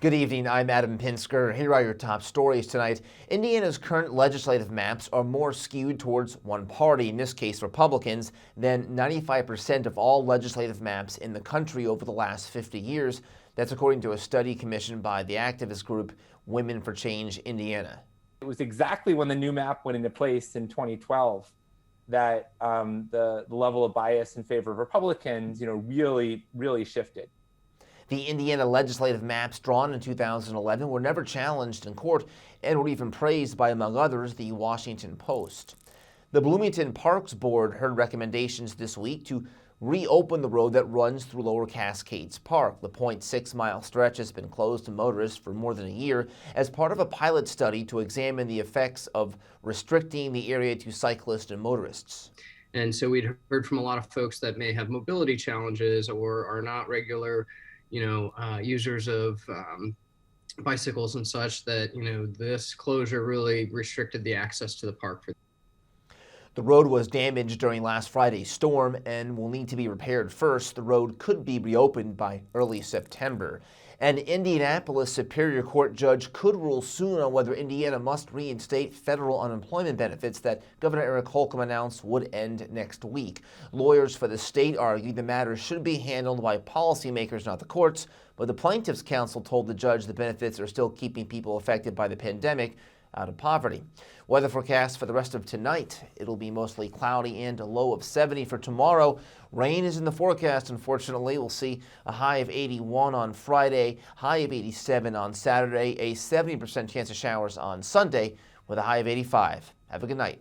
Good evening, I'm Adam Pinsker. Here are your top stories tonight. Indiana's current legislative maps are more skewed towards one party, in this case Republicans, than 95% of all legislative maps in the country over the last 50 years. That's according to a study commissioned by the activist group Women for Change Indiana. It was exactly when the new map went into place in 2012 that the level of bias in favor of Republicans, really shifted. The Indiana legislative maps drawn in 2011 were never challenged in court and were even praised by, among others, the Washington Post. The Bloomington Parks Board heard recommendations this week to reopen the road that runs through Lower Cascades Park. The 0.6-mile stretch has been closed to motorists for more than a year as part of a pilot study to examine the effects of restricting the area to cyclists and motorists. And so we'd heard from a lot of folks that may have mobility challenges or are not regular users of bicycles and such, that, this closure really restricted the access to the park for them. The road was damaged during last Friday's storm and will need to be repaired first. The road could be reopened by early September. An Indianapolis Superior Court judge could rule soon on whether Indiana must reinstate federal unemployment benefits that Governor Eric Holcomb announced would end next week. Lawyers for the state argue the matter should be handled by policymakers, not the courts, but the plaintiffs' counsel told the judge the benefits are still keeping people affected by the pandemic out of poverty. Weather forecast for the rest of tonight. It'll be mostly cloudy and a low of 70 for tomorrow. Rain is in the forecast, unfortunately. We'll see a high of 81 on Friday, high of 87 on Saturday, a 70% chance of showers on Sunday with a high of 85. Have a good night.